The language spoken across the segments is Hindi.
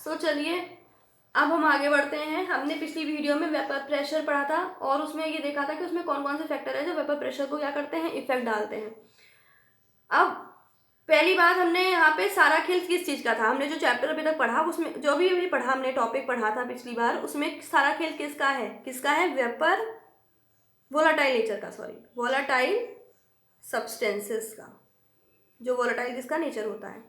तो चलिए अब हम आगे बढ़ते हैं। हमने पिछली वीडियो में वेपर प्रेशर पढ़ा था और उसमें ये देखा था कि उसमें कौन कौन से फैक्टर है जो वेपर प्रेशर को क्या करते हैं, इफेक्ट डालते हैं। अब पहली बात, हमने यहाँ पे सारा खेल किस चीज़ का था, हमने जो चैप्टर अभी तक पढ़ा उसमें जो भी अभी पढ़ा हमने टॉपिक पढ़ा था पिछली बार, उसमें सारा खेल किसका है वेपर वोलाटाइल नेचर का, सॉरी वोलाटाइल सब्सटेंसेस का, जो वोलाटाइल जिसका नेचर होता है।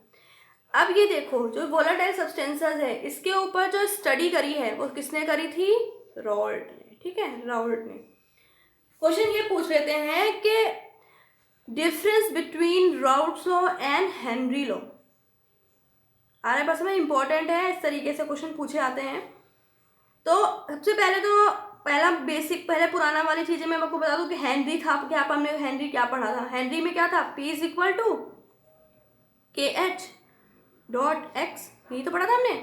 अब ये देखो जो वोलाटाइल सब्सटेंसेस है इसके ऊपर जो स्टडी करी है वो किसने करी थी, राउल्ट ने। ठीक है, राउल्ट ने। क्वेश्चन ये पूछ लेते हैं कि difference between Raoult's law and Henry law. आर पास में इंपॉर्टेंट है, इस तरीके से क्वेश्चन पूछे आते हैं। तो सबसे पहले तो पहले पुराना वाली चीजें मैं आपको बता दूं कि हेनरी था, क्या हमने हेनरी क्या पढ़ा था, हेनरी में क्या था, P is equal to KH dot x, यही तो पढ़ा था हमने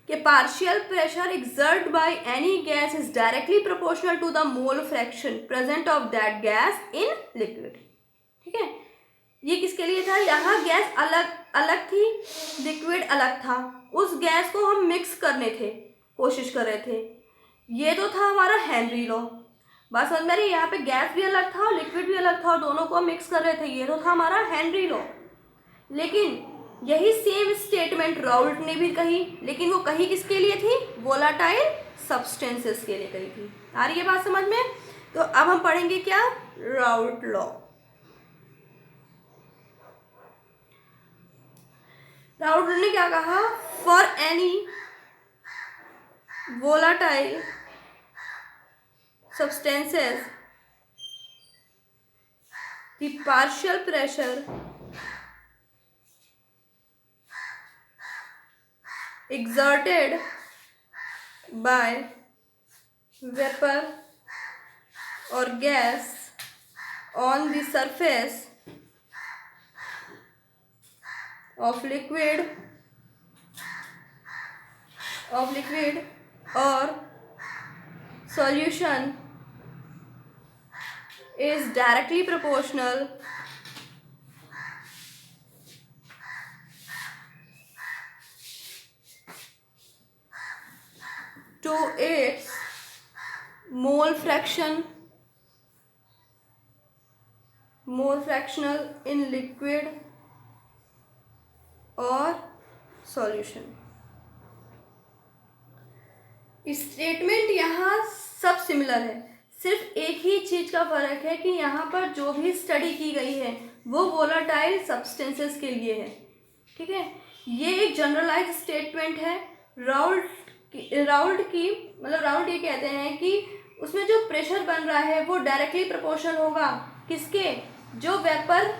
कि partial pressure exert by any gas is directly proportional to the mole fraction present of that gas in liquid. ठीक है, ये किसके लिए था, यहाँ गैस अलग अलग थी, लिक्विड अलग था, उस गैस को हम मिक्स करने थे कोशिश कर रहे थे, ये तो था हमारा हेनरी लॉ। बात समझ में आ रही है, यहाँ पे गैस भी अलग था और लिक्विड भी अलग था और दोनों को मिक्स कर रहे थे, ये तो था हमारा हेनरी लॉ। लेकिन यही सेम स्टेटमेंट राउल्ट ने भी कही, लेकिन वो कही किसके लिए थी, वोलाटाइल सब्सटेंसेस के लिए कही थी। आ रही है बात समझ में। तो अब हम पढ़ेंगे क्या, राउल्ट लॉ। राउल्ट ने क्या कहा, for any volatile substances the partial pressure exerted by vapor or gas on the surface of liquid or solution is directly proportional to its mole fractional in liquid or solution। Statement यहाँ सब सिमिलर है, सिर्फ एक ही चीज का फर्क है कि यहाँ पर जो भी स्टडी की गई है वो वोलाटाइल सब्सटेंसेस के लिए है। ठीक है, ये एक जनरलाइज स्टेटमेंट है। राउल्ट ये कहते हैं कि उसमें जो प्रेशर बन रहा है वो डायरेक्टली प्रोपोर्शनल होगा किसके, जो वेपर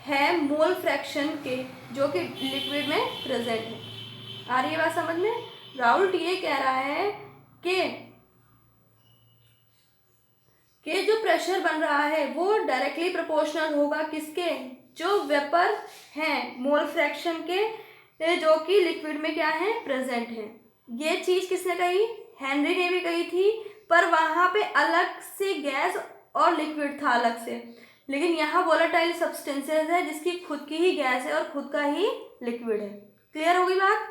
है मोल फ्रैक्शन के, जो कि लिक्विड में प्रेजेंट है। आ रही है बात समझ में। राउल्ट ये कह रहा है कि जो प्रेशर बन रहा है वो डायरेक्टली प्रोपोर्शनल होगा किसके, जो वेपर हैं मोल फ्रैक्शन के, जो कि लिक्विड में क्या है, प्रेजेंट है। ये चीज किसने कही, हेनरी ने भी कही थी, पर वहां पे अलग से गैस और लिक्विड था अलग से, लेकिन यहाँ वोलाटाइल सब्सटेंसेस है जिसकी खुद की ही गैस है और खुद का ही लिक्विड है। क्लियर होगी बात।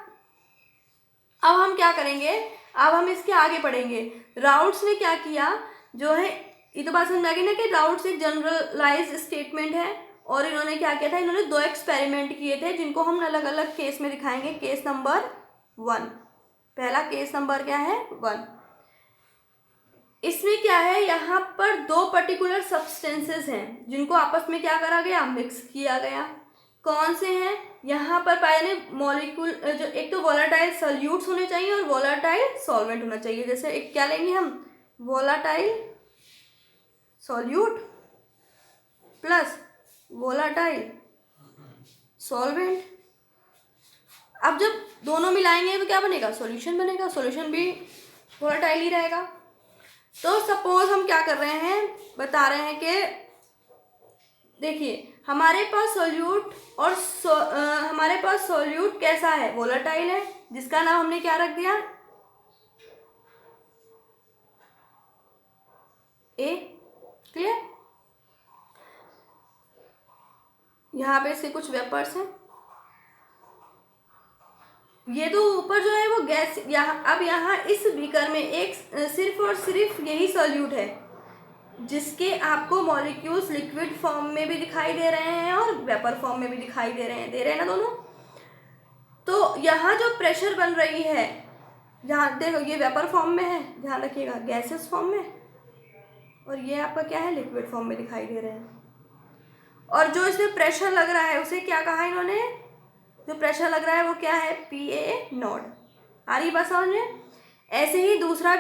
अब हम क्या करेंगे, अब हम इसके आगे पढ़ेंगे। राउल्ट्स ने क्या किया, जो है ये तो बात समझ में आ गई ना कि राउल्ट्स एक जनरलाइज स्टेटमेंट है, और इन्होंने क्या किया था, इन्होंने 2 एक्सपेरिमेंट किए थे जिनको हम अलग अलग केस में दिखाएंगे। केस नंबर 1, पहला केस नंबर क्या है 1। इसमें क्या है, यहाँ पर 2 पर्टिकुलर सब्सटेंसेस हैं जिनको आपस में क्या करा गया, मिक्स किया गया। कौन से हैं, यहाँ पर पाए मॉलिक्यूल, जो एक तो वोलाटाइल सॉल्यूट्स होने चाहिए और वोलाटाइल सॉल्वेंट होना चाहिए। जैसे एक क्या लेंगे हम, volatile solute plus volatile solvent. अब जब दोनों मिलाएंगे तो क्या बनेगा, सॉल्यूशन बनेगा, सॉल्यूशन भी वोलाटाइल ही रहेगा। तो सपोज हम क्या कर रहे हैं, बता रहे हैं कि देखिए हमारे पास सॉल्यूट और हमारे पास सॉल्यूट कैसा है, वोलाटाइल है, जिसका नाम हमने क्या रख दिया, ए। क्लियर। यहाँ पे इसके कुछ वेपर्स हैं, ये तो ऊपर जो है वो गैस, यहाँ अब यहाँ इस बीकर में एक सिर्फ और सिर्फ यही सॉल्यूट है जिसके आपको मॉलिक्यूल्स लिक्विड फॉर्म में भी दिखाई दे रहे हैं और वेपर फॉर्म में भी दिखाई दे रहे हैं ना दोनों। तो यहाँ जो प्रेशर बन रही है, यहाँ देखो ये वेपर फॉर्म में है, ध्यान रखिएगा, गैसेस फॉर्म में, और ये आपका क्या है, लिक्विड फॉर्म में दिखाई दे रहे हैं। और जो इसमें प्रेशर लग रहा है उसे क्या कहा इन्होंने, जो प्रेशर लग रहा है वो क्या है, PA नॉट। आ रही बात समझ में। ऐसे ही दूसरा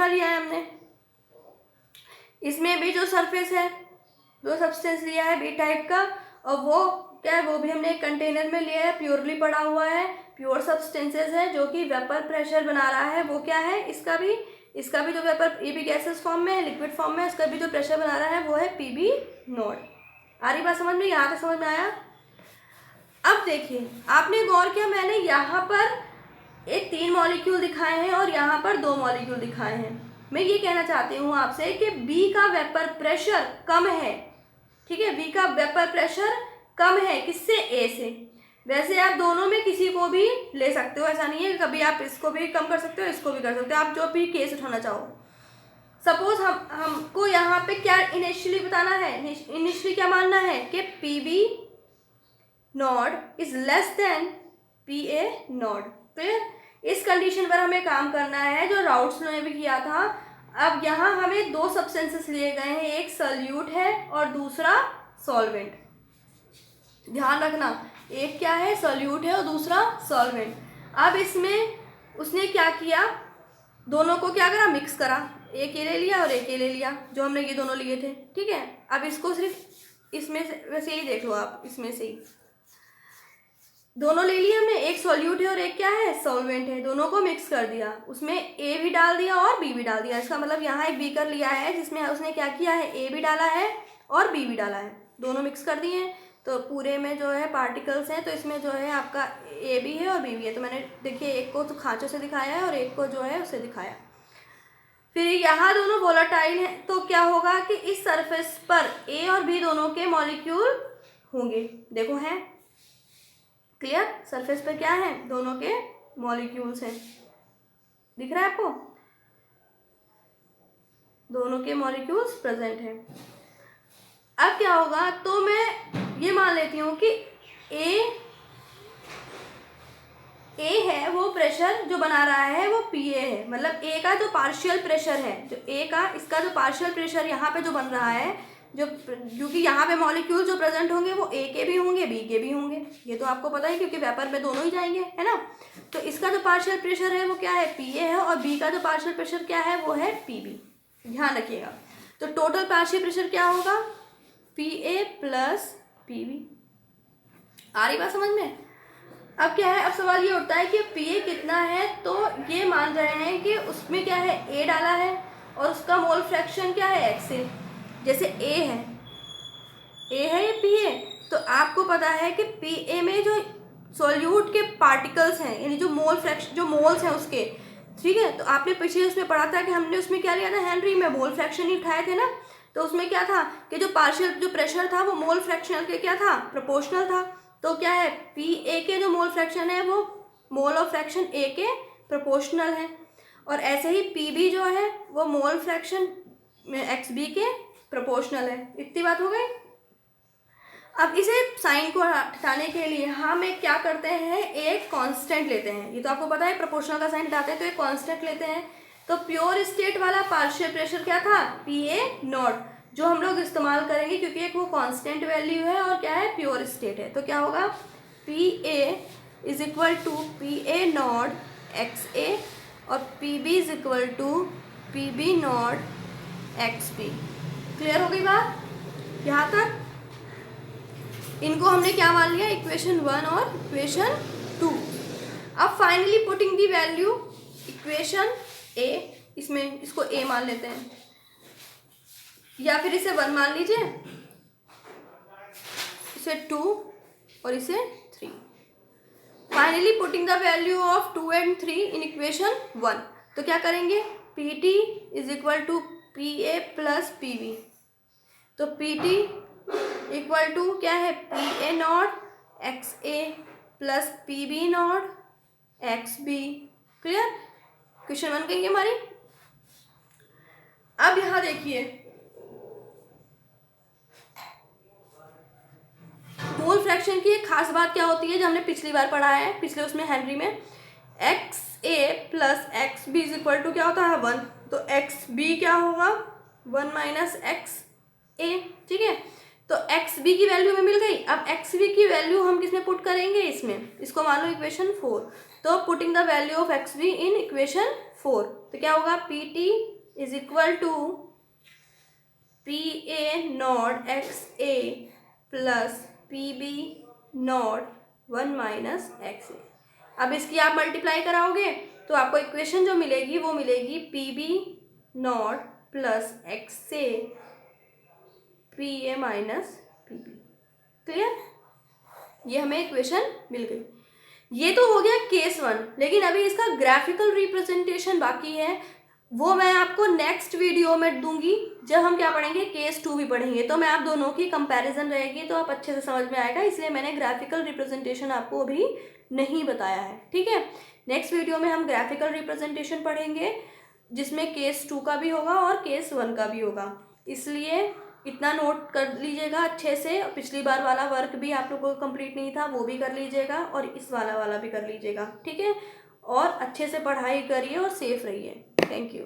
लिया है हमने, इसमें भी जो सरफेस है, जो सब्सटेंस लिया है B टाइप का, और वो क्या है, वो भी हमने एक कंटेनर में लिया है, प्योरली पड़ा हुआ है, प्योर सब्सटेंसेस है जो कि वेपर प्रेशर बना रहा है। वो क्या है, इसका भी जो वेपर, ये भी गैसेस फॉर्म में है, लिक्विड फॉर्म में, इसका भी जो प्रेशर बना रहा है वो है PB नॉट। आ रही बात समझ में, यहाँ तक समझ में आया। अब देखिए आपने गौर किया, मैंने यहाँ पर एक 3 मॉलिक्यूल दिखाए हैं और यहाँ पर 2 मॉलिक्यूल दिखाए हैं। मैं ये कहना चाहती हूँ आपसे कि B का वेपर प्रेशर कम है, ठीक है, B का वेपर प्रेशर कम है किससे, A से। वैसे आप दोनों में किसी को भी ले सकते हो, ऐसा नहीं है, कभी आप इसको भी कम कर सकते हो, इसको भी कर सकते हो, आप जो भी केस उठाना चाहो। सपोज हमको यहाँ पे क्या इनिशियली बताना है, इनिशियली क्या मानना है कि PB not is less than PA not. तो इस कंडीशन पर हमें काम करना है जो राउट्स ने भी किया था। अब यहाँ हमें 2 सब्सटेंसेस लिए गए हैं, एक सॉल्यूट है और दूसरा सॉल्वेंट। ध्यान रखना, एक क्या है, सॉल्यूट है और दूसरा सॉल्वेंट। अब इसमें उसने क्या किया, दोनों को क्या करा, मिक्स करा, एक ये ले लिया और एक ये ले लिया, जो हमने ये दोनों लिए थे, ठीक है। अब इसको सिर्फ इसमें से वैसे ही देख लो आप, इसमें से ही दोनों ले लिए हमने, एक सॉल्यूट है और एक क्या है, सॉल्वेंट है, दोनों को मिक्स कर दिया, उसमें A भी डाल दिया और B भी डाल दिया। इसका मतलब यहाँ एक बीकर लिया है जिसमें उसने क्या किया है, A भी डाला है और B भी डाला है, दोनों मिक्स कर दिए हैं। तो पूरे में जो है पार्टिकल्स हैं, तो इसमें जो है आपका A भी है और B भी है। तो मैंने देखिए एक को तो खाँचों से दिखाया है और एक को जो है उसे दिखाया। फिर यहाँ दोनों वोलेटाइल हैं, तो क्या होगा कि इस सरफेस पर A और B दोनों के मॉलिक्यूल होंगे, देखो हैं क्लियर, सरफेस पर क्या है, दोनों के मॉलिक्यूल्स हैं, दिख रहा है आपको, दोनों के मॉलिक्यूल्स प्रेजेंट हैं। अब क्या होगा, तो मैं ये मान लेती हूँ कि A है, वो प्रेशर जो बना रहा है वो PA है, मतलब A का जो पार्शियल प्रेशर है, जो A का इसका जो पार्शियल प्रेशर यहाँ पे जो बन रहा है, जो क्योंकि यहाँ पे मॉलिक्यूल जो प्रेजेंट होंगे वो A के भी होंगे B के भी होंगे, ये तो आपको पता है क्योंकि वेपर में दोनों ही जाएंगे, है ना। तो इसका जो पार्शियल प्रेशर है वो क्या है, PA है, और B का जो पार्शियल प्रेशर क्या है वो है PB, ध्यान रखिएगा। तो टोटल पार्शियल प्रेशर क्या होगा, PA प्लस PB। आ रही बात समझ में। अब क्या है, अब सवाल ये उठता है कि PA कितना है, तो ये मान रहे हैं कि उसमें क्या है, A डाला है और उसका मोल फ्रैक्शन क्या है, X है। जैसे A है ये PA, तो आपको पता है कि PA में जो सॉल्यूट के पार्टिकल्स हैं, यानी जो मोल फ्रैक्शन, जो मोल्स हैं उसके, ठीक है। तो आपने पिछले उसमें पढ़ा था कि हमने उसमें क्या लिया था, हेनरी में मोल फ्रैक्शन ही उठाए थे ना। तो उसमें क्या था कि जो पार्शियल जो प्रेशर था वो मोल फ्रैक्शन के क्या था, प्रोपोर्शनल था। तो क्या है, PA के जो मोल फ्रैक्शन है वो मोल ऑफ फ्रैक्शन A के प्रोपोर्शनल है, और ऐसे ही PB जो है वो मोल फ्रैक्शन XB के प्रोपोर्शनल है। इतनी बात हो गई। अब इसे साइन को हटाने के लिए हम एक क्या करते हैं, एक कांस्टेंट लेते हैं। ये तो आपको पता है प्रोपोर्शनल का साइन हटाते हैं तो एक कांस्टेंट लेते हैं। तो प्योर स्टेट वाला पार्शियल प्रेशर क्या था, PA नॉट, जो हम लोग इस्तेमाल करेंगे क्योंकि एक वो कांस्टेंट वैल्यू है और क्या है, प्योर स्टेट है। तो क्या होगा, PA is equal to PA nought XA और PB is equal to PB nought XB। Clear हो गई बात यहाँ तक। इनको हमने क्या मान लिया, इक्वेशन 1 और इक्वेशन 2। अब finally putting the value equation A, इसमें इसको A मान लेते हैं या फिर इसे 1 मान लीजिए, इसे 2 और इसे 3। Finally putting the value of 2 and 3 in equation 1। तो क्या करेंगे, PT is equal to PA plus PB। तो PT इक्वल टू क्या है, PA nought XA plus PB nought x B. Clear? Question 1 कहेंगे हमारी। अब यहां देखिए, मोल फ्रैक्शन की एक खास बात क्या होती है जो हमने पिछली बार पढ़ा है, पिछले उसमें हेनरी में, x A plus x B is equal to क्या होता है 1। तो एक्स बी क्या होगा 1 माइनस एक्स ए। ठीक है, तो एक्स बी की वैल्यू हमें मिल गई। अब एक्स बी की वैल्यू हम किसमें पुट करेंगे, इसमें, इसको मान लो इक्वेशन 4। तो putting the value of X B in equation 4, तो क्या होगा P T is equal to P A naught X A plus P B naught 1 minus X A. अब इसकी आप मल्टीप्लाई कराओगे तो आपको इक्वेशन जो मिलेगी वो मिलेगी P B nought plus x A P A minus P B. Clear? ये हमें इक्वेशन मिल गई। ये तो हो गया केस 1, लेकिन अभी इसका ग्राफिकल रिप्रेजेंटेशन बाकी है, वो मैं आपको नेक्स्ट वीडियो में दूंगी जब हम क्या पढ़ेंगे, केस 2 भी पढ़ेंगे। तो मैं आप दोनों की कंपैरिजन रहेगी तो आप अच्छे से समझ में आएगा, इसलिए मैंने ग्राफिकल रिप्रेजेंटेशन आपको अभी नहीं बताया है। ठीक है, नेक्स्ट वीडियो में हम ग्राफिकल रिप्रेजेंटेशन पढ़ेंगे जिसमें केस 2 का भी होगा और केस 1 का भी होगा। इसलिए इतना नोट कर लीजिएगा अच्छे से। पिछली बार वाला वर्क भी आप लोगों को कंप्लीट नहीं था, वो भी कर लीजिएगा और इस वाला भी कर लीजिएगा। ठीक है, और अच्छे से पढ़ाई करिए और सेफ रहिए। Thank you.